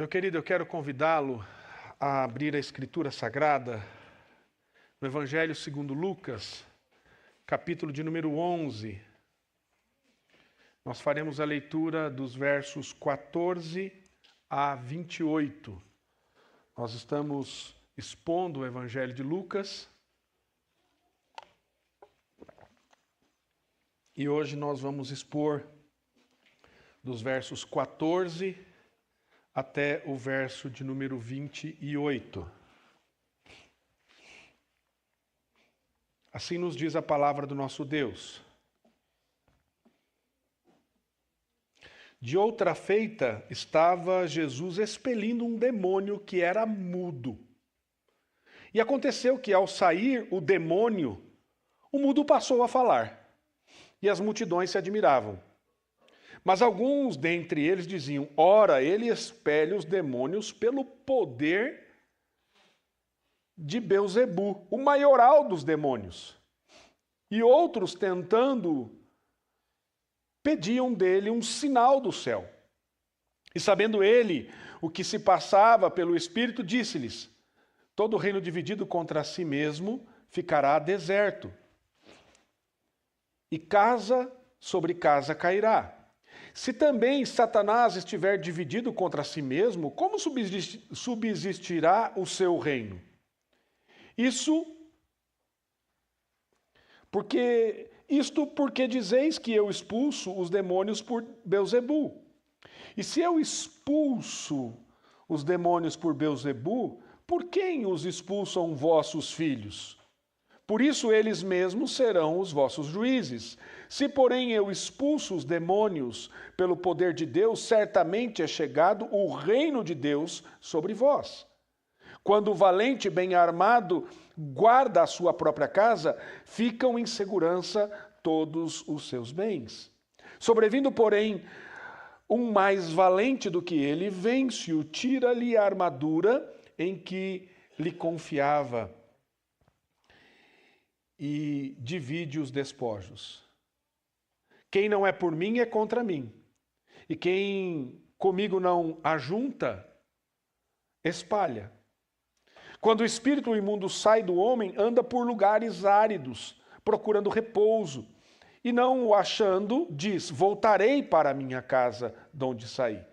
Meu querido, eu quero convidá-lo a abrir a Escritura Sagrada no Evangelho segundo Lucas, capítulo de número 11. Nós faremos a leitura dos versos 14 a 28. Nós estamos expondo o Evangelho de Lucas e hoje nós vamos expor dos versos 14 até o verso de número 28. Assim nos diz a palavra do nosso Deus. De outra feita, estava Jesus expelindo um demônio que era mudo. E aconteceu que, ao sair o demônio, o mudo passou a falar, e as multidões se admiravam. Mas alguns dentre eles diziam: ora, ele expele os demônios pelo poder de Belzebu, o maioral dos demônios. E outros, tentando, pediam dele um sinal do céu. E sabendo ele o que se passava pelo Espírito, disse-lhes: todo reino dividido contra si mesmo ficará deserto, e casa sobre casa cairá. Se também Satanás estiver dividido contra si mesmo, como subsistirá o seu reino? Porque dizeis que eu expulso os demônios por Belzebu. E se eu expulso os demônios por Belzebu, por quem os expulsam vossos filhos? Por isso eles mesmos serão os vossos juízes. Se, porém, eu expulso os demônios pelo poder de Deus, certamente é chegado o reino de Deus sobre vós. Quando o valente bem armado guarda a sua própria casa, ficam em segurança todos os seus bens. Sobrevindo, porém, um mais valente do que ele, vence-o, tira-lhe a armadura em que lhe confiava e divide os despojos. Quem não é por mim é contra mim, e quem comigo não ajunta, espalha. Quando o espírito imundo sai do homem, anda por lugares áridos, procurando repouso, e não o achando, diz: voltarei para a minha casa, de onde saí.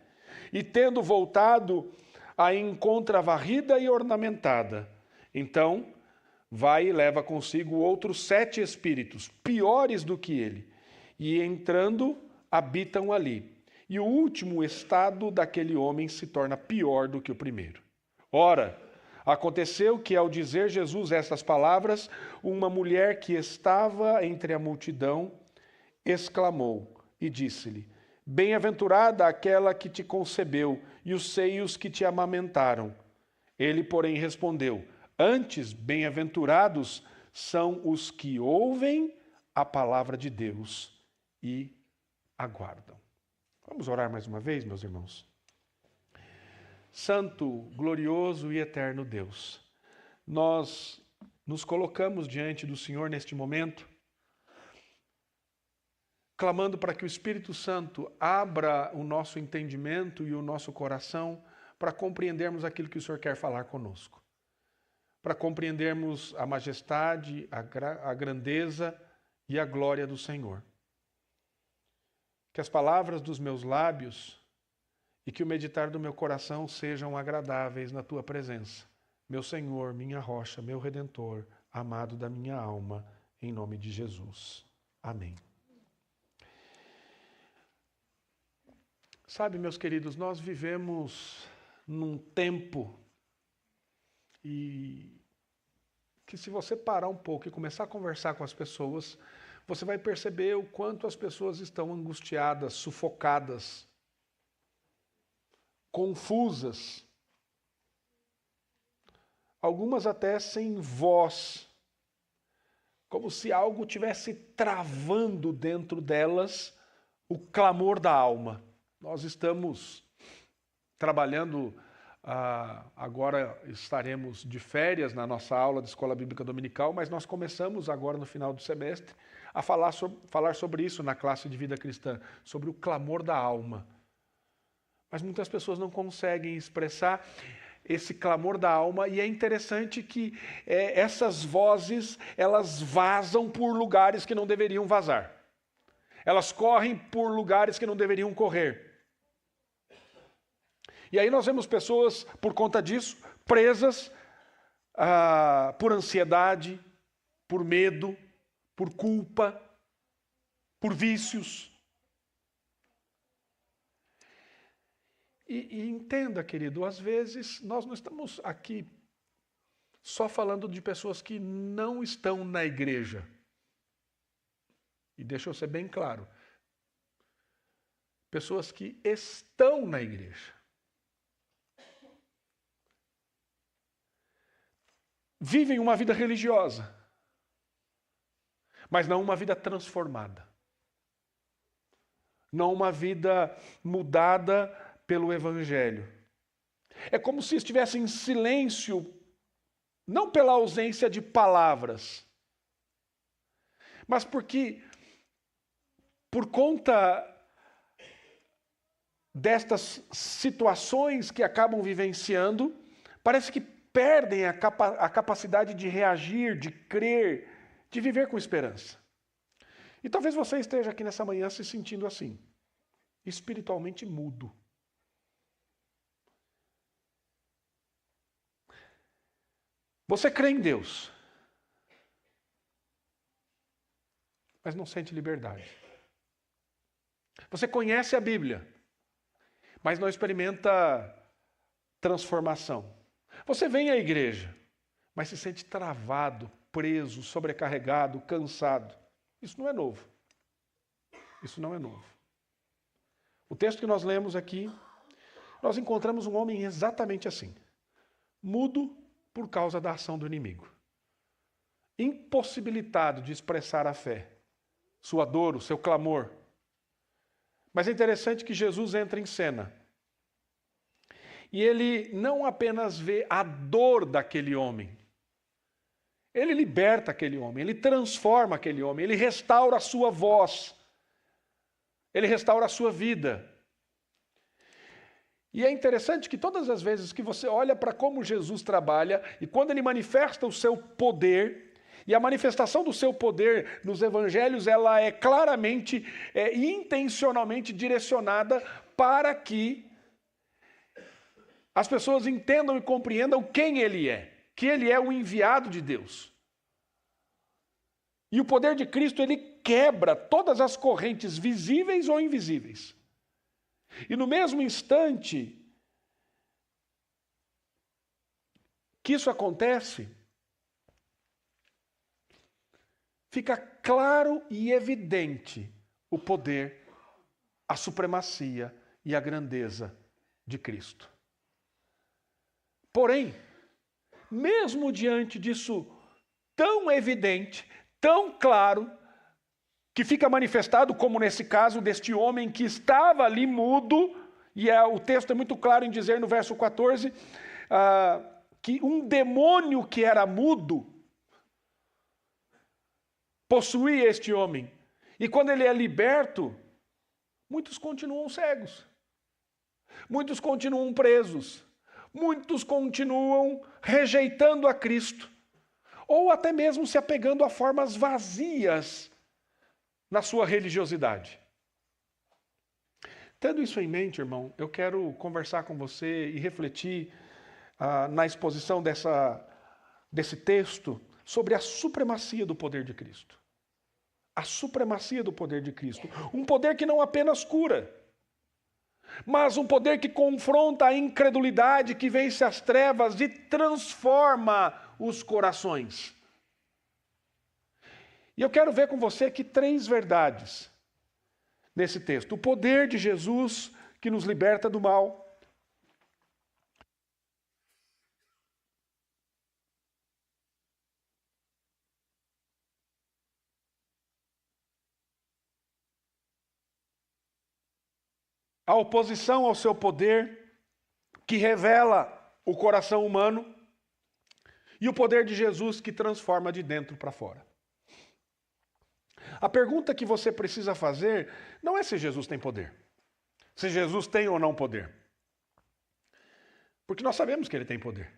E tendo voltado, a encontra varrida e ornamentada. Então vai e leva consigo outros 7 espíritos, piores do que ele, e entrando, habitam ali. E o último estado daquele homem se torna pior do que o primeiro. Ora, aconteceu que, ao dizer Jesus estas palavras, uma mulher que estava entre a multidão exclamou e disse-lhe: bem-aventurada aquela que te concebeu e os seios que te amamentaram. Ele, porém, respondeu: antes, bem-aventurados são os que ouvem a palavra de Deus e aguardam. Vamos orar mais uma vez, meus irmãos? Santo, glorioso e eterno Deus, nós nos colocamos diante do Senhor neste momento, clamando para que o Espírito Santo abra o nosso entendimento e o nosso coração para compreendermos aquilo que o Senhor quer falar conosco, para compreendermos a majestade, a grandeza e a glória do Senhor. Que as palavras dos meus lábios e que o meditar do meu coração sejam agradáveis na Tua presença. Meu Senhor, minha rocha, meu Redentor, amado da minha alma, em nome de Jesus. Amém. Sabe, meus queridos, nós vivemos num tempo e que, se você parar um pouco e começar a conversar com as pessoas, você vai perceber o quanto as pessoas estão angustiadas, sufocadas, confusas, algumas até sem voz, como se algo tivesse travando dentro delas o clamor da alma. Nós estamos trabalhando, agora estaremos de férias na nossa aula de Escola Bíblica Dominical, mas nós começamos agora no final do semestre a falar sobre isso na classe de vida cristã, sobre o clamor da alma. Mas muitas pessoas não conseguem expressar esse clamor da alma, e é interessante que essas vozes, elas vazam por lugares que não deveriam vazar. Elas correm por lugares que não deveriam correr. E aí nós vemos pessoas, por conta disso, presas por ansiedade, por medo, por culpa, por vícios. E entenda, querido, às vezes nós não estamos aqui só falando de pessoas que não estão na igreja. E deixa eu ser bem claro. Pessoas que estão na igreja. Vivem uma vida religiosa, mas não uma vida transformada. Não uma vida mudada pelo Evangelho. É como se estivessem em silêncio, não pela ausência de palavras, mas porque, por conta destas situações que acabam vivenciando, parece que perdem a capacidade de reagir, de crer, de viver com esperança. E talvez você esteja aqui nessa manhã se sentindo assim, espiritualmente mudo. Você crê em Deus, mas não sente liberdade. Você conhece a Bíblia, mas não experimenta transformação. Você vem à igreja, mas se sente travado, preso, sobrecarregado, cansado. Isso não é novo. Isso não é novo. O texto que nós lemos aqui, nós encontramos um homem exatamente assim. Mudo por causa da ação do inimigo. Impossibilitado de expressar a fé, sua dor, o seu clamor. Mas é interessante que Jesus entra em cena. E ele não apenas vê a dor daquele homem. Ele liberta aquele homem, ele transforma aquele homem, ele restaura a sua voz. Ele restaura a sua vida. E é interessante que todas as vezes que você olha para como Jesus trabalha, e quando ele manifesta o seu poder, e a manifestação do seu poder nos evangelhos, ela é claramente e intencionalmente direcionada para que as pessoas entendam e compreendam quem ele é, que ele é o enviado de Deus. E o poder de Cristo, ele quebra todas as correntes visíveis ou invisíveis. E no mesmo instante que isso acontece, fica claro e evidente o poder, a supremacia e a grandeza de Cristo. Porém, mesmo diante disso tão evidente, tão claro, que fica manifestado, como nesse caso deste homem que estava ali mudo, e o texto é muito claro em dizer no verso 14, que um demônio que era mudo possuía este homem. E quando ele é liberto, muitos continuam cegos. Muitos continuam presos. Muitos continuam rejeitando a Cristo. Ou até mesmo se apegando a formas vazias na sua religiosidade. Tendo isso em mente, irmão, eu quero conversar com você e refletir na exposição desse texto sobre a supremacia do poder de Cristo. A supremacia do poder de Cristo. Um poder que não apenas cura, mas um poder que confronta a incredulidade, que vence as trevas e transforma os corações. E eu quero ver com você aqui 3 verdades nesse texto. O poder de Jesus que nos liberta do mal. A oposição ao seu poder, que revela o coração humano, e o poder de Jesus que transforma de dentro para fora. A pergunta que você precisa fazer não é se Jesus tem poder, se Jesus tem ou não poder. Porque nós sabemos que ele tem poder.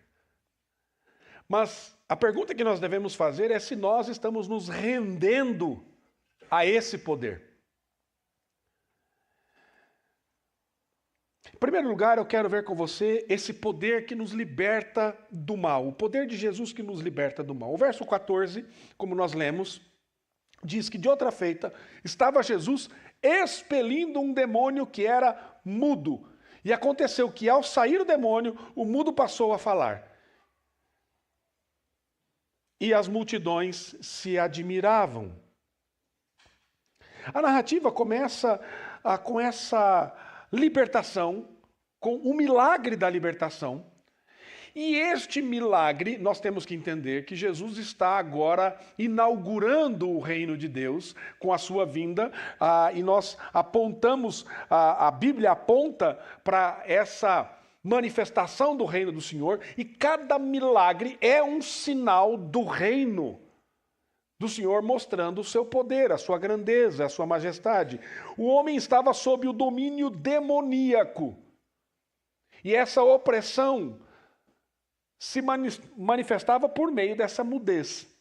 Mas a pergunta que nós devemos fazer é se nós estamos nos rendendo a esse poder. Em primeiro lugar, eu quero ver com você esse poder que nos liberta do mal. O poder de Jesus que nos liberta do mal. O verso 14, como nós lemos, diz que de outra feita estava Jesus expelindo um demônio que era mudo. E aconteceu que ao sair o demônio, o mudo passou a falar. E as multidões se admiravam. A narrativa começa com essa libertação, com o milagre da libertação. E este milagre, nós temos que entender que Jesus está agora inaugurando o reino de Deus com a sua vinda, e nós apontamos, a Bíblia aponta para essa manifestação do reino do Senhor, e cada milagre é um sinal do reino do Senhor, mostrando o seu poder, a sua grandeza, a sua majestade. O homem estava sob o domínio demoníaco, e essa opressão se manifestava por meio dessa mudez.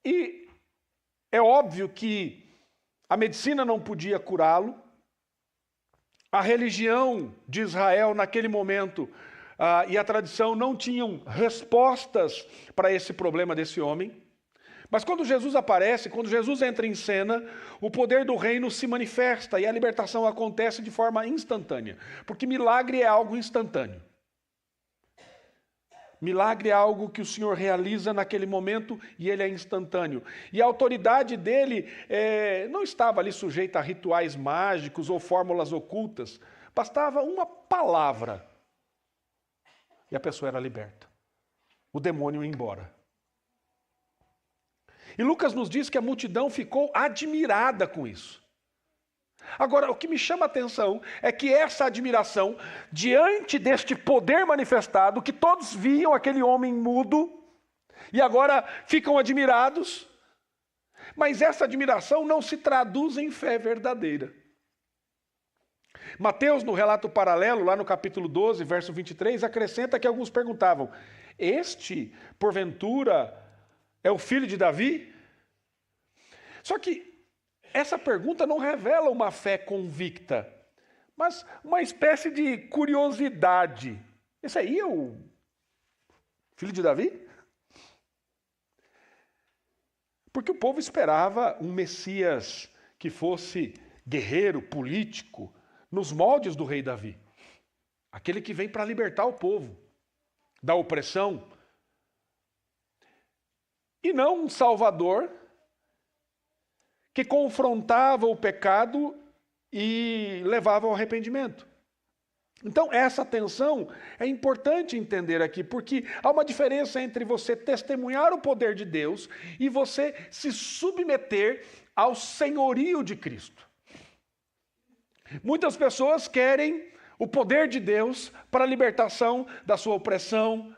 E é óbvio que a medicina não podia curá-lo, a religião de Israel naquele momento e a tradição não tinham respostas para esse problema desse homem. Mas quando Jesus aparece, quando Jesus entra em cena, o poder do reino se manifesta e a libertação acontece de forma instantânea, porque milagre é algo instantâneo. Milagre é algo que o Senhor realiza naquele momento e ele é instantâneo. E a autoridade dele não estava ali sujeita a rituais mágicos ou fórmulas ocultas. Bastava uma palavra e a pessoa era liberta. O demônio ia embora. E Lucas nos diz que a multidão ficou admirada com isso. Agora, o que me chama a atenção é que essa admiração, diante deste poder manifestado, que todos viam aquele homem mudo, e agora ficam admirados, mas essa admiração não se traduz em fé verdadeira. Mateus, no relato paralelo, lá no capítulo 12, verso 23, acrescenta que alguns perguntavam: este, porventura, é o filho de Davi? Só que essa pergunta não revela uma fé convicta, mas uma espécie de curiosidade. Esse aí é o filho de Davi? Porque o povo esperava um Messias que fosse guerreiro, político, nos moldes do rei Davi. Aquele que vem para libertar o povo da opressão. E não um salvador que confrontava o pecado e levava ao arrependimento. Então, essa tensão é importante entender aqui, porque há uma diferença entre você testemunhar o poder de Deus e você se submeter ao senhorio de Cristo. Muitas pessoas querem o poder de Deus para a libertação da sua opressão,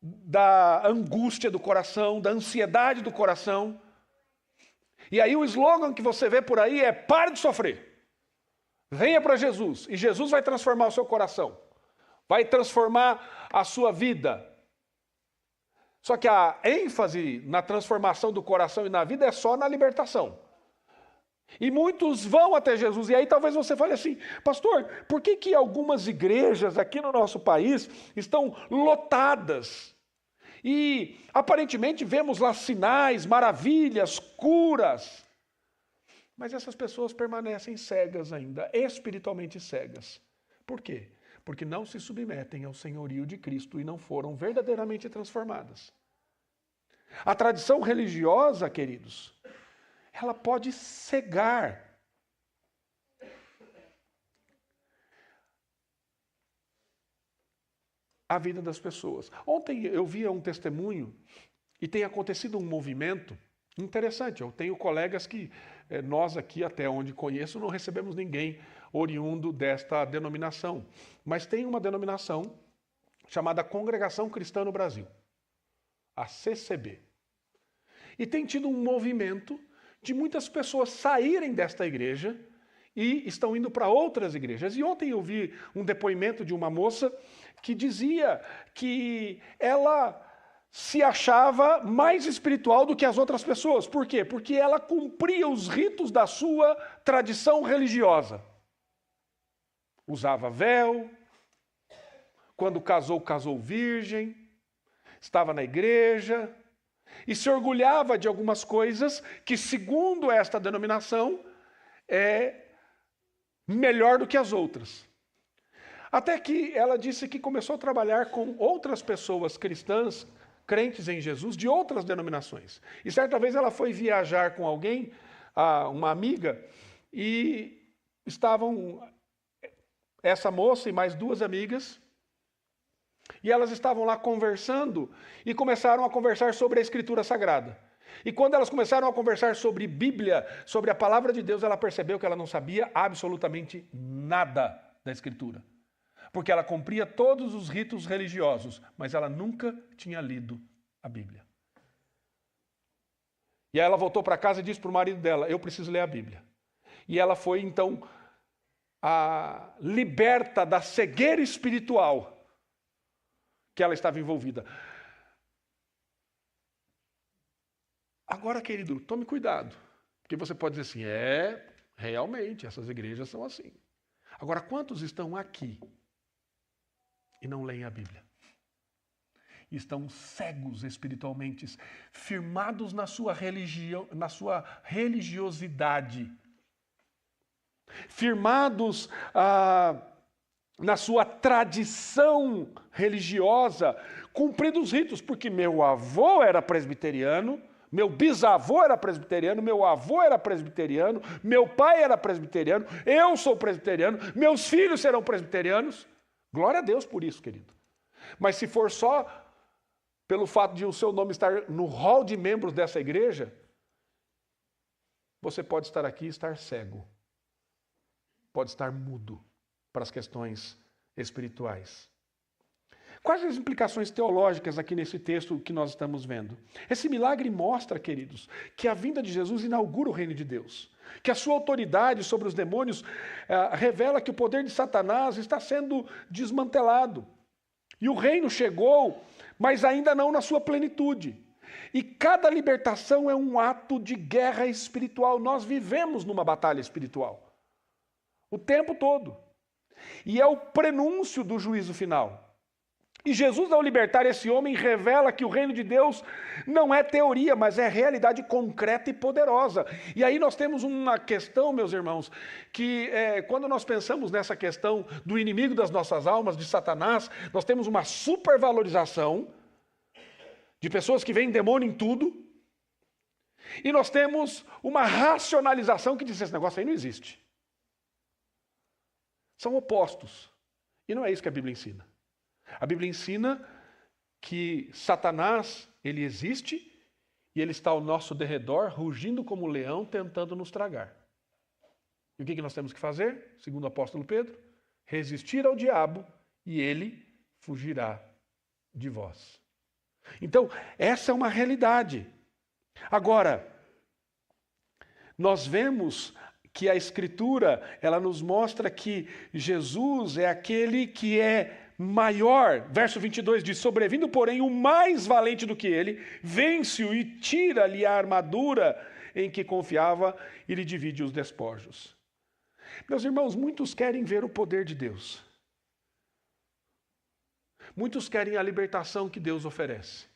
da angústia do coração, da ansiedade do coração. E aí o slogan que você vê por aí é: pare de sofrer. Venha para Jesus. E Jesus vai transformar o seu coração. Vai transformar a sua vida. Só que a ênfase na transformação do coração e na vida é só na libertação. E muitos vão até Jesus. E aí talvez você fale assim: pastor, por que algumas igrejas aqui no nosso país estão lotadas? E aparentemente vemos lá sinais, maravilhas, curas. Mas essas pessoas permanecem cegas ainda, espiritualmente cegas. Por quê? Porque não se submetem ao senhorio de Cristo e não foram verdadeiramente transformadas. A tradição religiosa, queridos, ela pode cegar. A vida das pessoas. Ontem eu via um testemunho e tem acontecido um movimento interessante. Eu tenho colegas que nós aqui, até onde conheço, não recebemos ninguém oriundo desta denominação. Mas tem uma denominação chamada Congregação Cristã no Brasil, a CCB. E tem tido um movimento de muitas pessoas saírem desta igreja e estão indo para outras igrejas. E ontem eu vi um depoimento de uma moça que dizia que ela se achava mais espiritual do que as outras pessoas. Por quê? Porque ela cumpria os ritos da sua tradição religiosa. Usava véu, quando casou, casou virgem, estava na igreja e se orgulhava de algumas coisas que, segundo esta denominação, é melhor do que as outras. Até que ela disse que começou a trabalhar com outras pessoas cristãs, crentes em Jesus, de outras denominações. E certa vez ela foi viajar com alguém, uma amiga, e estavam essa moça e mais duas amigas, e elas estavam lá conversando e começaram a conversar sobre a Escritura Sagrada. E quando elas começaram a conversar sobre Bíblia, sobre a palavra de Deus, ela percebeu que ela não sabia absolutamente nada da Escritura. Porque ela cumpria todos os ritos religiosos, mas ela nunca tinha lido a Bíblia. E aí ela voltou para casa e disse para o marido dela, eu preciso ler a Bíblia. E ela foi então liberta da cegueira espiritual que ela estava envolvida. Agora, querido, tome cuidado, porque você pode dizer assim, realmente, essas igrejas são assim. Agora, quantos estão aqui e não leem a Bíblia? Estão cegos espiritualmente, firmados na sua religião, na sua religiosidade, firmados na sua tradição religiosa, cumprindo os ritos, porque meu avô era presbiteriano, meu bisavô era presbiteriano, meu avô era presbiteriano, meu pai era presbiteriano, eu sou presbiteriano, meus filhos serão presbiterianos. Glória a Deus por isso, querido. Mas se for só pelo fato de o seu nome estar no hall de membros dessa igreja, você pode estar aqui e estar cego. Pode estar mudo para as questões espirituais. Quais as implicações teológicas aqui nesse texto que nós estamos vendo? Esse milagre mostra, queridos, que a vinda de Jesus inaugura o reino de Deus. Que a sua autoridade sobre os demônios revela que o poder de Satanás está sendo desmantelado. E o reino chegou, mas ainda não na sua plenitude. E cada libertação é um ato de guerra espiritual. Nós vivemos numa batalha espiritual. O tempo todo. E é o prenúncio do juízo final. E Jesus, ao libertar esse homem, revela que o reino de Deus não é teoria, mas é realidade concreta e poderosa. E aí nós temos uma questão, meus irmãos, que quando nós pensamos nessa questão do inimigo das nossas almas, de Satanás, nós temos uma supervalorização de pessoas que veem demônio em tudo, e nós temos uma racionalização que diz, esse negócio aí não existe. São opostos. E não é isso que a Bíblia ensina. A Bíblia ensina que Satanás, ele existe e ele está ao nosso derredor, rugindo como um leão, tentando nos tragar. E o que nós temos que fazer? Segundo o apóstolo Pedro, resistir ao diabo e ele fugirá de vós. Então, essa é uma realidade. Agora, nós vemos que a Escritura, ela nos mostra que Jesus é aquele que é maior. Verso 22 diz, sobrevindo, porém, o mais valente do que ele, vence-o e tira-lhe a armadura em que confiava e lhe divide os despojos. Meus irmãos, muitos querem ver o poder de Deus. Muitos querem a libertação que Deus oferece.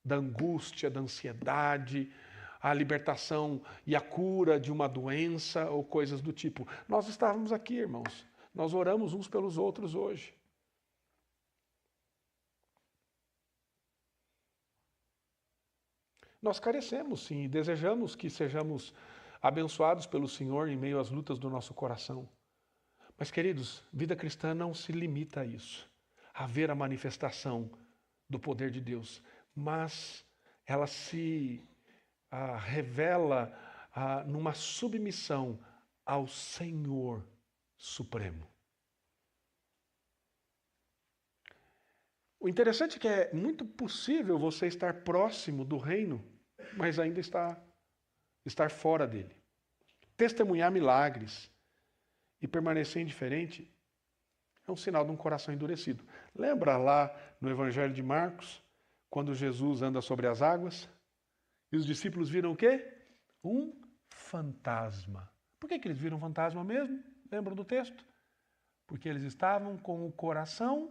Da angústia, da ansiedade, a libertação e a cura de uma doença ou coisas do tipo. Nós estávamos aqui, irmãos. Nós oramos uns pelos outros hoje. Nós carecemos, sim, e desejamos que sejamos abençoados pelo Senhor em meio às lutas do nosso coração. Mas, queridos, vida cristã não se limita a isso, a ver a manifestação do poder de Deus, mas ela se revela numa submissão ao Senhor Supremo. O interessante é que é muito possível você estar próximo do reino, mas ainda estar fora dele. testemunhar milagres e permanecer indiferente é um sinal de um coração endurecido. Lembra lá no Evangelho de Marcos, quando Jesus anda sobre as águas? E os discípulos viram o quê? Um fantasma. Por que eles viram um fantasma mesmo? Lembram do texto? Porque eles estavam com o coração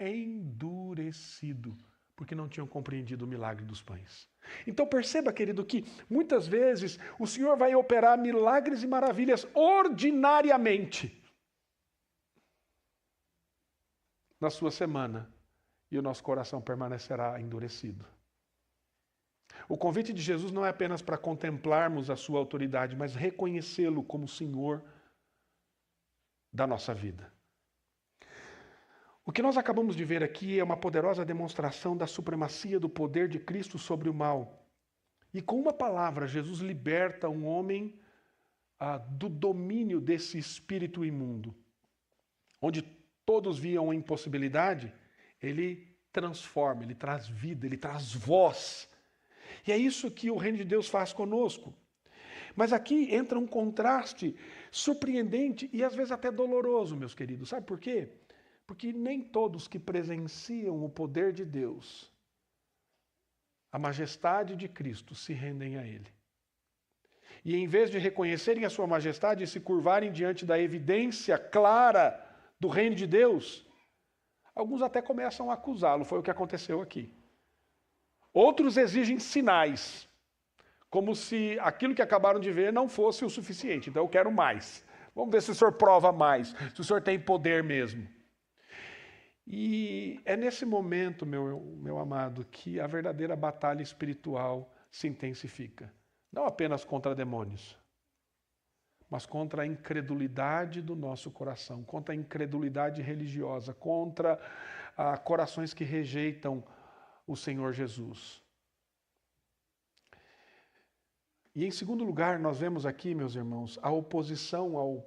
endurecido, porque não tinham compreendido o milagre dos pães. Então perceba, querido, que muitas vezes o Senhor vai operar milagres e maravilhas ordinariamente na sua semana, e o nosso coração permanecerá endurecido. O convite de Jesus não é apenas para contemplarmos a sua autoridade, mas reconhecê-lo como Senhor da nossa vida. O que nós acabamos de ver aqui é uma poderosa demonstração da supremacia do poder de Cristo sobre o mal. E com uma palavra, Jesus liberta um homem do domínio desse espírito imundo. Onde todos viam a impossibilidade, ele transforma, ele traz vida, ele traz voz. E é isso que o reino de Deus faz conosco. Mas aqui entra um contraste surpreendente e às vezes até doloroso, meus queridos. Sabe por quê? Porque nem todos que presenciam o poder de Deus, a majestade de Cristo, se rendem a Ele. E em vez de reconhecerem a sua majestade e se curvarem diante da evidência clara do reino de Deus, alguns até começam a acusá-lo. Foi o que aconteceu aqui. Outros exigem sinais, como se aquilo que acabaram de ver não fosse o suficiente. Então eu quero mais. Vamos ver se o senhor prova mais, se o senhor tem poder mesmo. E é nesse momento, meu amado, que a verdadeira batalha espiritual se intensifica. Não apenas contra demônios, mas contra a incredulidade do nosso coração, contra a incredulidade religiosa, contra corações que rejeitam o Senhor Jesus. E em segundo lugar, nós vemos aqui, meus irmãos, a oposição ao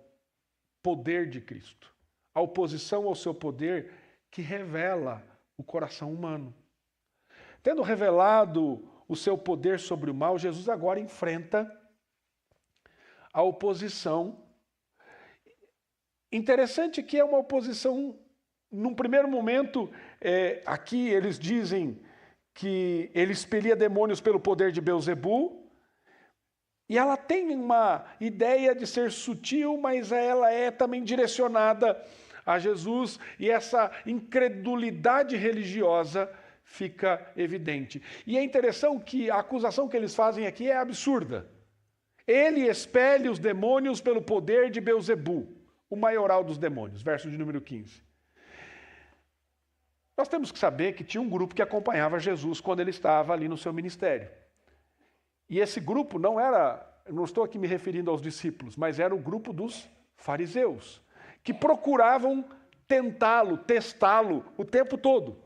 poder de Cristo. A oposição ao seu poder que revela o coração humano. Tendo revelado o seu poder sobre o mal, Jesus agora enfrenta a oposição. Interessante que é uma oposição, num primeiro momento, aqui eles dizem que ele expelia demônios pelo poder de Belzebu, e ela tem uma ideia de ser sutil, mas ela é também direcionada a Jesus, e essa incredulidade religiosa fica evidente. E é interessante que a acusação que eles fazem aqui é absurda. Ele expele os demônios pelo poder de Belzebu, o maioral dos demônios, verso de número 15. Nós temos que saber que tinha um grupo que acompanhava Jesus quando ele estava ali no seu ministério. E esse grupo não estou aqui me referindo aos discípulos, mas era o grupo dos fariseus, que procuravam tentá-lo, testá-lo o tempo todo.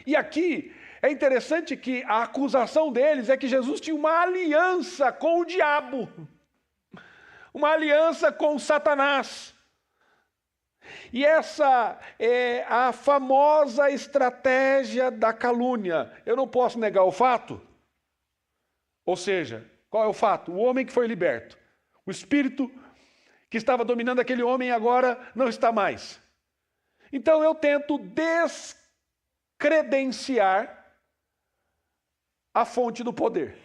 E aqui é interessante que a acusação deles é que Jesus tinha uma aliança com o diabo, uma aliança com Satanás. E essa é a famosa estratégia da calúnia. Eu não posso negar o fato. Ou seja, qual é o fato? O homem que foi liberto, o espírito que estava dominando aquele homem agora não está mais. Então eu tento descredenciar a fonte do poder.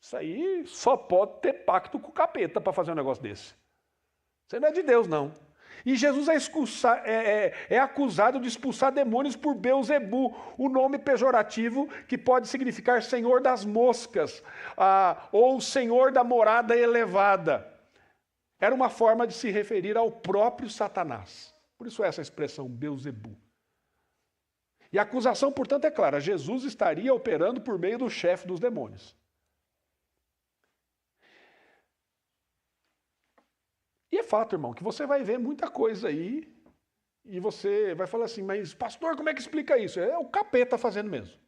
Isso aí só pode ter pacto com o capeta para fazer um negócio desse. Isso não é de Deus, não. E Jesus é acusado de expulsar demônios por Belzebu, o nome pejorativo que pode significar Senhor das moscas, ou Senhor da morada elevada. Era uma forma de se referir ao próprio Satanás. Por isso essa expressão, Belzebu. E a acusação, portanto, é clara. Jesus estaria operando por meio do chefe dos demônios. E é fato, irmão, que você vai ver muita coisa aí e você vai falar assim, mas pastor, como é que explica isso? É o capeta fazendo mesmo.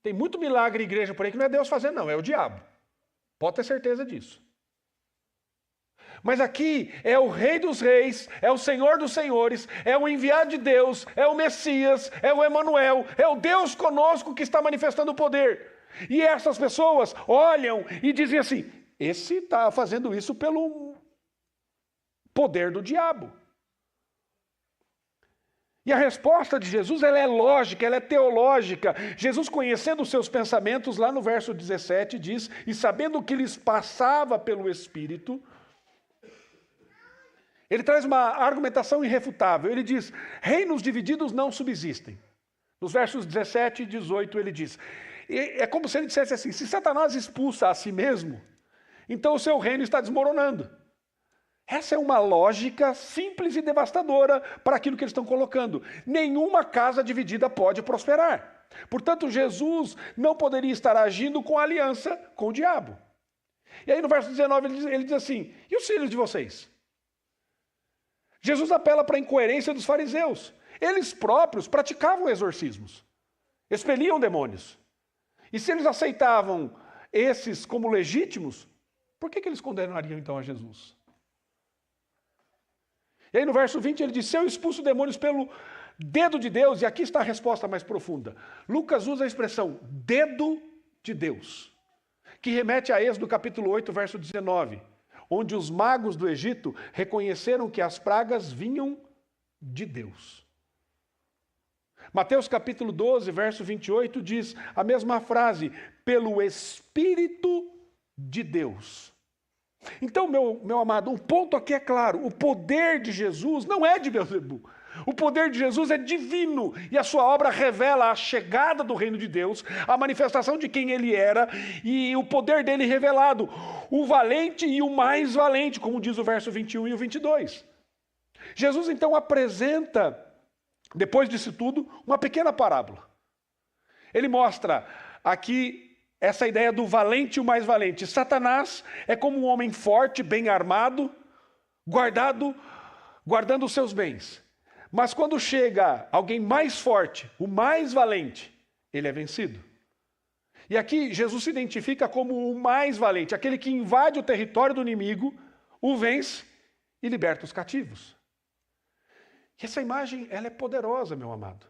Tem muito milagre em igreja por aí que não é Deus fazendo, não, é o diabo. Pode ter certeza disso. Mas aqui é o Rei dos Reis, é o Senhor dos Senhores, é o enviado de Deus, é o Messias, é o Emanuel, é o Deus conosco que está manifestando o poder. E essas pessoas olham e dizem assim, esse está fazendo isso pelo poder do diabo. E a resposta de Jesus, ela é lógica, ela é teológica. Jesus, conhecendo os seus pensamentos, lá no verso 17, diz, e sabendo o que lhes passava pelo Espírito, ele traz uma argumentação irrefutável. Ele diz, reinos divididos não subsistem. Nos versos 17 e 18 ele diz, é como se ele dissesse assim, se Satanás expulsa a si mesmo, então o seu reino está desmoronando. Essa é uma lógica simples e devastadora para aquilo que eles estão colocando. Nenhuma casa dividida pode prosperar. Portanto, Jesus não poderia estar agindo com aliança com o diabo. E aí no verso 19 ele diz assim, e os filhos de vocês? Jesus apela para a incoerência dos fariseus. Eles próprios praticavam exorcismos, expeliam demônios. E se eles aceitavam esses como legítimos, por que eles condenariam então a Jesus? E aí no verso 20 ele diz, se eu expulso demônios pelo dedo de Deus, e aqui está a resposta mais profunda. Lucas usa a expressão dedo de Deus, que remete a Êxodo capítulo 8, verso 19, onde os magos do Egito reconheceram que as pragas vinham de Deus. Mateus capítulo 12, verso 28 diz a mesma frase, pelo Espírito de Deus. Então, meu amado, um ponto aqui é claro, o poder de Jesus não é de Beelzebu. O poder de Jesus é divino e a sua obra revela a chegada do reino de Deus, a manifestação de quem ele era e o poder dele revelado, o valente e o mais valente, como diz o verso 21 e o 22. Jesus então apresenta, depois disso tudo, uma pequena parábola. Ele mostra aqui essa ideia do valente e o mais valente. Satanás é como um homem forte, bem armado, guardando os seus bens. Mas quando chega alguém mais forte, o mais valente, ele é vencido. E aqui Jesus se identifica como o mais valente, aquele que invade o território do inimigo, o vence e liberta os cativos. E essa imagem, ela é poderosa, meu amado.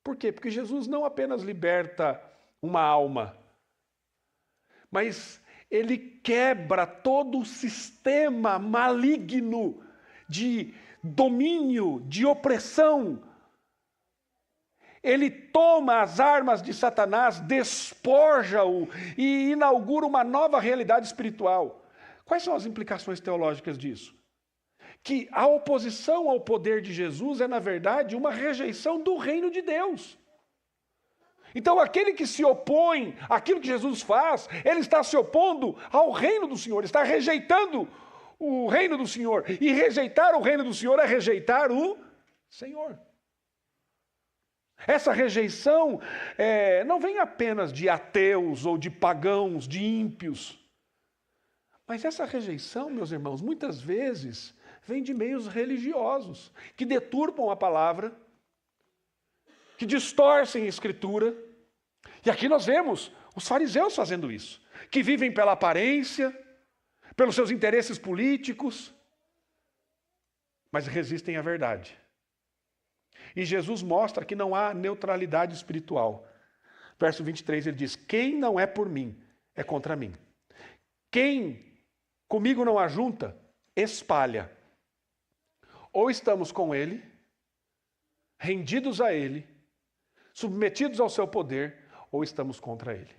Por quê? Porque Jesus não apenas liberta uma alma, mas ele quebra todo o sistema maligno de domínio, de opressão. Ele toma as armas de Satanás, despoja-o e inaugura uma nova realidade espiritual. Quais são as implicações teológicas disso? Que a oposição ao poder de Jesus é, na verdade, uma rejeição do reino de Deus. Então, aquele que se opõe àquilo que Jesus faz, ele está se opondo ao reino do Senhor, está rejeitando o reino do Senhor. E rejeitar o reino do Senhor é rejeitar o Senhor. Essa rejeição não vem apenas de ateus ou de pagãos, de ímpios. Mas essa rejeição, meus irmãos, muitas vezes vem de meios religiosos, que deturpam a palavra, que distorcem a Escritura. E aqui nós vemos os fariseus fazendo isso, que vivem pela aparência, pelos seus interesses políticos, mas resistem à verdade. E Jesus mostra que não há neutralidade espiritual. Verso 23 ele diz, quem não é por mim, é contra mim. Quem comigo não ajunta, espalha. Ou estamos com ele, rendidos a ele, submetidos ao seu poder, ou estamos contra ele.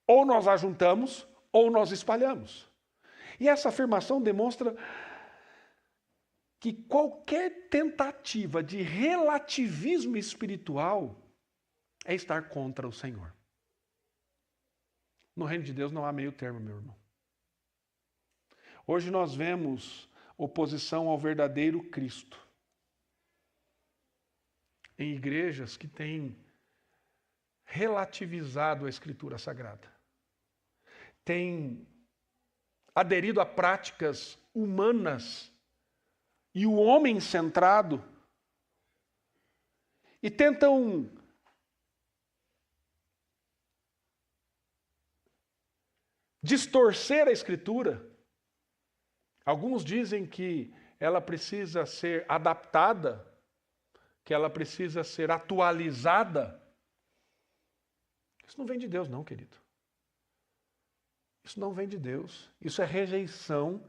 Ou nós ajuntamos, ou nós espalhamos. E essa afirmação demonstra que qualquer tentativa de relativismo espiritual é estar contra o Senhor. No reino de Deus não há meio termo, meu irmão. Hoje nós vemos oposição ao verdadeiro Cristo em igrejas que têm relativizado a Escritura Sagrada, têm aderido a práticas humanas e o homem centrado, e tentam distorcer a Escritura. Alguns dizem que ela precisa ser adaptada, que ela precisa ser atualizada. Isso não vem de Deus, não, querido. Isso não vem de Deus. Isso é rejeição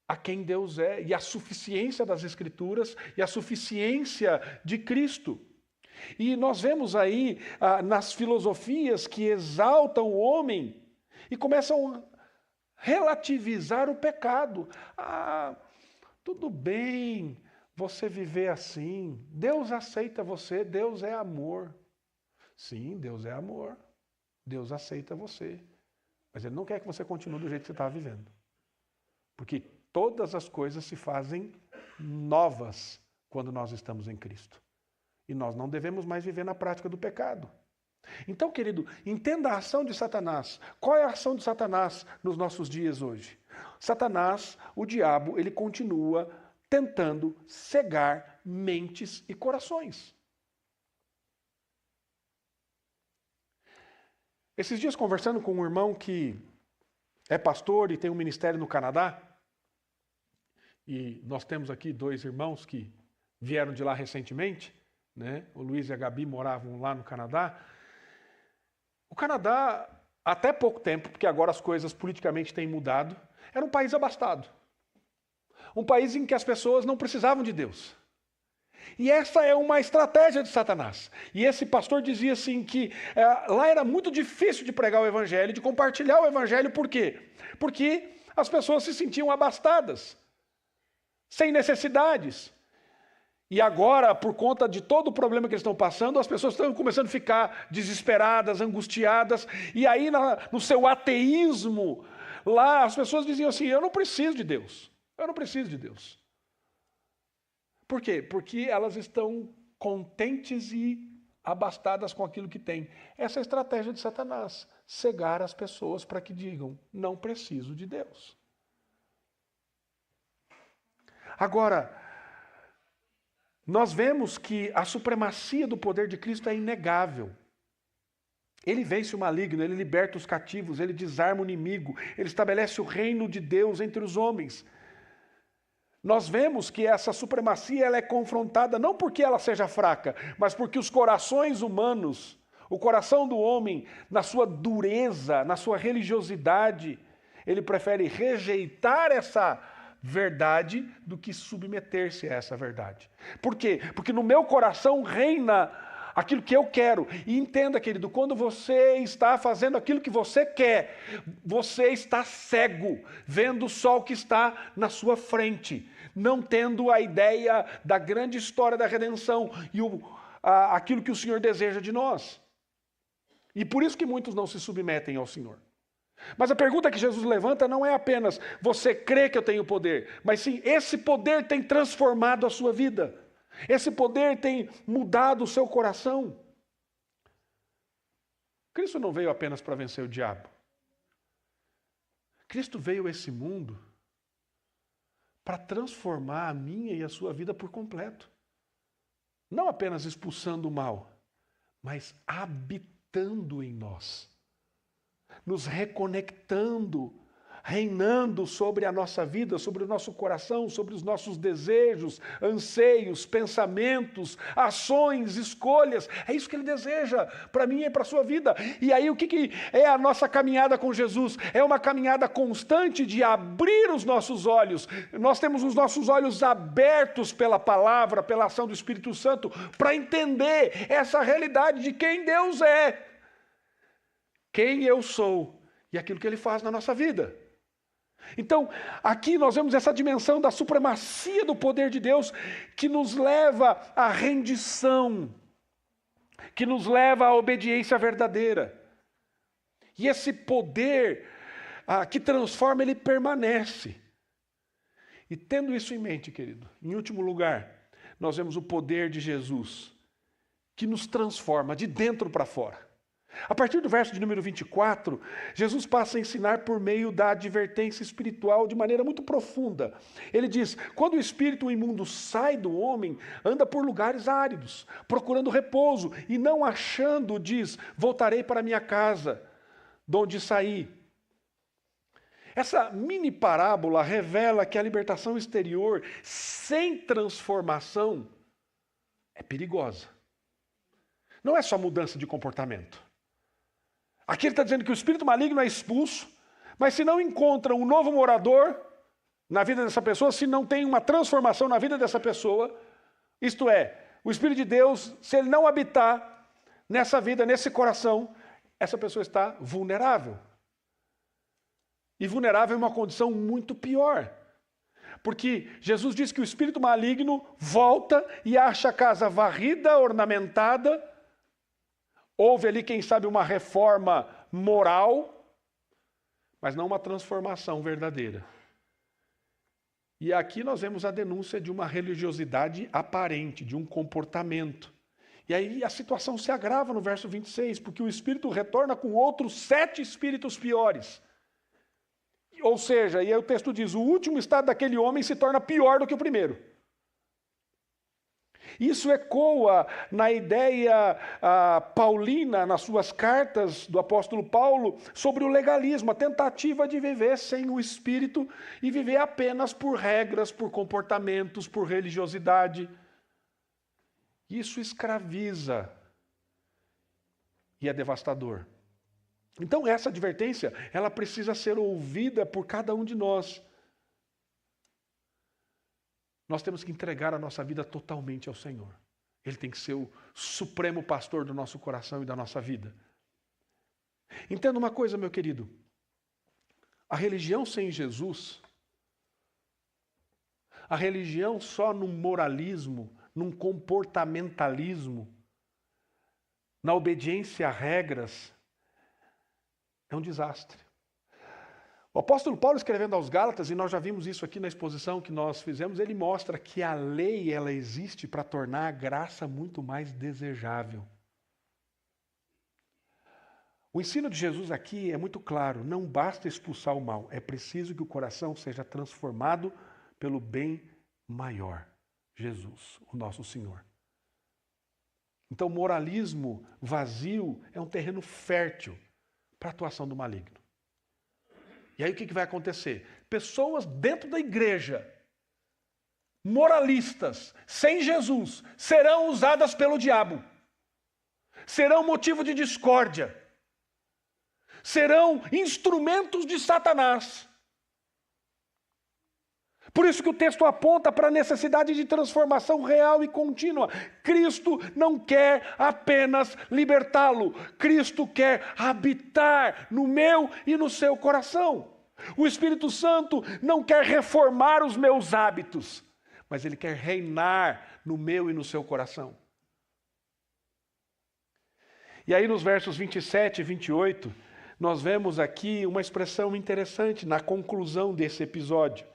a quem Deus é e a suficiência das Escrituras e a suficiência de Cristo. E nós vemos aí nas filosofias que exaltam o homem e começam a relativizar o pecado. Tudo bem você viver assim. Deus aceita você, Deus é amor. Sim, Deus é amor. Deus aceita você. Mas Ele não quer que você continue do jeito que você está vivendo. Porque todas as coisas se fazem novas quando nós estamos em Cristo. E nós não devemos mais viver na prática do pecado. Então, querido, entenda a ação de Satanás. Qual é a ação de Satanás nos nossos dias hoje? Satanás, o diabo, ele continua tentando cegar mentes e corações. Esses dias, conversando com um irmão que é pastor e tem um ministério no Canadá, e nós temos aqui 2 irmãos que vieram de lá recentemente, né? O Luiz e a Gabi moravam lá no Canadá. O Canadá, até pouco tempo, porque agora as coisas politicamente têm mudado, era um país abastado. Um país em que as pessoas não precisavam de Deus. E essa é uma estratégia de Satanás. E esse pastor dizia assim que lá era muito difícil de pregar o evangelho, de compartilhar o evangelho. Por quê? Porque as pessoas se sentiam abastadas, sem necessidades. E agora, por conta de todo o problema que eles estão passando, as pessoas estão começando a ficar desesperadas, angustiadas. E aí, no seu ateísmo, lá as pessoas diziam assim, eu não preciso de Deus. Eu não preciso de Deus. Por quê? Porque elas estão contentes e abastadas com aquilo que têm. Essa é a estratégia de Satanás. Cegar as pessoas para que digam, não preciso de Deus. Agora, nós vemos que a supremacia do poder de Cristo é inegável. Ele vence o maligno, ele liberta os cativos, ele desarma o inimigo, ele estabelece o reino de Deus entre os homens. Nós vemos que essa supremacia ela é confrontada não porque ela seja fraca, mas porque os corações humanos, o coração do homem, na sua dureza, na sua religiosidade, ele prefere rejeitar essa verdade do que submeter-se a essa verdade. Por quê? Porque no meu coração reina aquilo que eu quero. E entenda, querido, quando você está fazendo aquilo que você quer, você está cego, vendo só o que está na sua frente, não tendo a ideia da grande história da redenção e aquilo que o Senhor deseja de nós. E por isso que muitos não se submetem ao Senhor. Mas a pergunta que Jesus levanta não é apenas você crê que eu tenho poder, mas sim, esse poder tem transformado a sua vida. Esse poder tem mudado o seu coração. Cristo não veio apenas para vencer o diabo. Cristo veio a esse mundo para transformar a minha e a sua vida por completo. Não apenas expulsando o mal, mas habitando em nós. Nos reconectando, reinando sobre a nossa vida, sobre o nosso coração, sobre os nossos desejos, anseios, pensamentos, ações, escolhas. É isso que Ele deseja para mim e para a sua vida. E aí o que é a nossa caminhada com Jesus? É uma caminhada constante de abrir os nossos olhos. Nós temos os nossos olhos abertos pela palavra, pela ação do Espírito Santo, para entender essa realidade de quem Deus é, quem eu sou e aquilo que Ele faz na nossa vida. Então, aqui nós vemos essa dimensão da supremacia do poder de Deus que nos leva à rendição, que nos leva à obediência verdadeira. E esse poder que transforma, ele permanece. E tendo isso em mente, querido, em último lugar, nós vemos o poder de Jesus que nos transforma de dentro para fora. A partir do verso de número 24, Jesus passa a ensinar por meio da advertência espiritual de maneira muito profunda. Ele diz, quando o espírito imundo sai do homem, anda por lugares áridos, procurando repouso, e não achando, diz, voltarei para minha casa, de onde saí. Essa mini parábola revela que a libertação exterior, sem transformação, é perigosa. Não é só mudança de comportamento. Aqui ele está dizendo que o espírito maligno é expulso, mas se não encontra um novo morador na vida dessa pessoa, se não tem uma transformação na vida dessa pessoa, isto é, o Espírito de Deus, se ele não habitar nessa vida, nesse coração, essa pessoa está vulnerável. E vulnerável é uma condição muito pior. Porque Jesus diz que o espírito maligno volta e acha a casa varrida, ornamentada. Houve ali, quem sabe, uma reforma moral, mas não uma transformação verdadeira. E aqui nós vemos a denúncia de uma religiosidade aparente, de um comportamento. E aí a situação se agrava no verso 26, porque o espírito retorna com outros 7 espíritos piores. Ou seja, e aí o texto diz, o último estado daquele homem se torna pior do que o primeiro. Isso ecoa na ideia paulina, nas suas cartas do apóstolo Paulo, sobre o legalismo, a tentativa de viver sem o Espírito e viver apenas por regras, por comportamentos, por religiosidade. Isso escraviza e é devastador. Então essa advertência, ela precisa ser ouvida por cada um de nós. Nós temos que entregar a nossa vida totalmente ao Senhor. Ele tem que ser o supremo pastor do nosso coração e da nossa vida. Entenda uma coisa, meu querido. A religião sem Jesus, a religião só num moralismo, num comportamentalismo, na obediência a regras, é um desastre. O apóstolo Paulo, escrevendo aos Gálatas, e nós já vimos isso aqui na exposição que nós fizemos, ele mostra que a lei ela existe para tornar a graça muito mais desejável. O ensino de Jesus aqui é muito claro, não basta expulsar o mal, é preciso que o coração seja transformado pelo bem maior, Jesus, o nosso Senhor. Então, moralismo vazio é um terreno fértil para a atuação do maligno. E aí o que vai acontecer? Pessoas dentro da igreja, moralistas, sem Jesus, serão usadas pelo diabo. Serão motivo de discórdia. Serão instrumentos de Satanás. Por isso que o texto aponta para a necessidade de transformação real e contínua. Cristo não quer apenas libertá-lo. Cristo quer habitar no meu e no seu coração. O Espírito Santo não quer reformar os meus hábitos, mas ele quer reinar no meu e no seu coração. E aí nos versos 27 e 28, nós vemos aqui uma expressão interessante na conclusão desse episódio.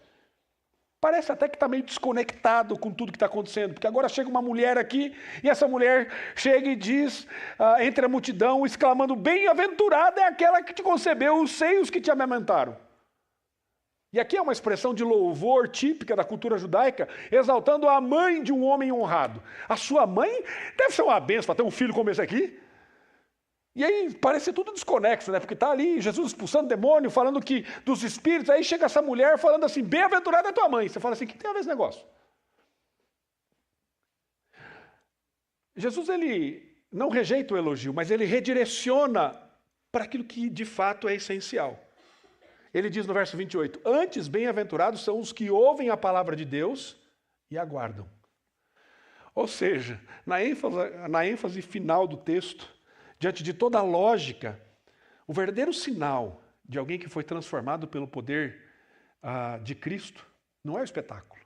Parece até que está meio desconectado com tudo que está acontecendo, porque agora chega uma mulher aqui, e essa mulher chega e diz, entre a multidão, exclamando, bem-aventurada é aquela que te concebeu os seios que te amamentaram. E aqui é uma expressão de louvor típica da cultura judaica, exaltando a mãe de um homem honrado. A sua mãe deve ser uma bênção para ter um filho como esse aqui. E aí parece tudo desconexo, né? Porque está ali Jesus expulsando demônio, falando que dos espíritos, aí chega essa mulher falando assim, bem-aventurada é tua mãe. Você fala assim, o que tem a ver esse negócio? Jesus, ele não rejeita o elogio, mas ele redireciona para aquilo que de fato é essencial. Ele diz no verso 28, antes bem-aventurados são os que ouvem a palavra de Deus e aguardam. Ou seja, na ênfase final do texto, diante de toda a lógica, o verdadeiro sinal de alguém que foi transformado pelo poder de Cristo não é o espetáculo,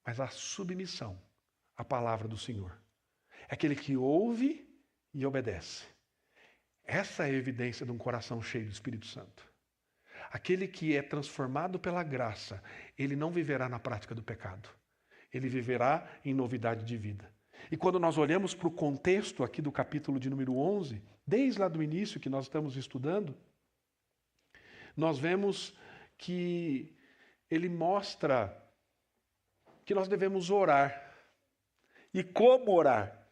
mas a submissão à palavra do Senhor. É aquele que ouve e obedece. Essa é a evidência de um coração cheio do Espírito Santo. Aquele que é transformado pela graça, ele não viverá na prática do pecado. Ele viverá em novidade de vida. E quando nós olhamos para o contexto aqui do capítulo de número 11, desde lá do início que nós estamos estudando, nós vemos que ele mostra que nós devemos orar. E como orar?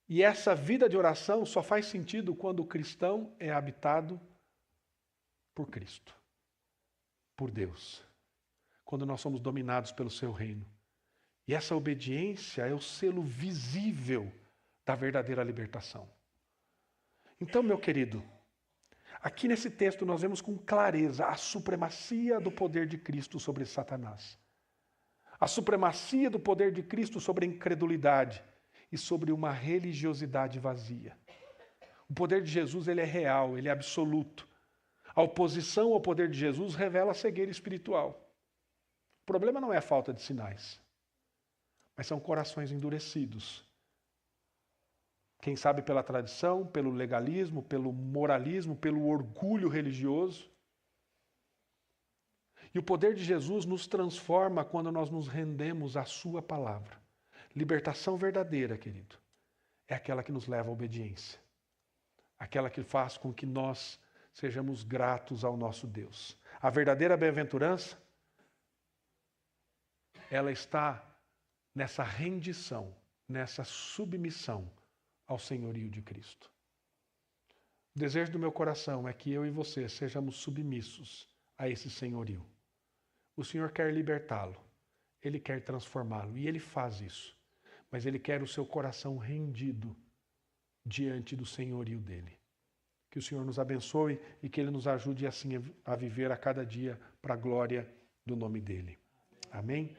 E essa vida de oração só faz sentido quando o cristão é habitado por Cristo, por Deus. Quando nós somos dominados pelo seu reino. E essa obediência é o selo visível da verdadeira libertação. Então, meu querido, aqui nesse texto nós vemos com clareza a supremacia do poder de Cristo sobre Satanás. A supremacia do poder de Cristo sobre a incredulidade e sobre uma religiosidade vazia. O poder de Jesus ele é real, ele é absoluto. A oposição ao poder de Jesus revela a cegueira espiritual. O problema não é a falta de sinais, mas são corações endurecidos. Quem sabe pela tradição, pelo legalismo, pelo moralismo, pelo orgulho religioso. E o poder de Jesus nos transforma quando nós nos rendemos à sua palavra. Libertação verdadeira, querido, é aquela que nos leva à obediência. Aquela que faz com que nós sejamos gratos ao nosso Deus. A verdadeira bem-aventurança, ela está nessa rendição, nessa submissão ao senhorio de Cristo. O desejo do meu coração é que eu e você sejamos submissos a esse senhorio. O Senhor quer libertá-lo, Ele quer transformá-lo e Ele faz isso. Mas Ele quer o seu coração rendido diante do senhorio dEle. Que o Senhor nos abençoe e que Ele nos ajude assim a viver a cada dia para a glória do nome dEle. Amém?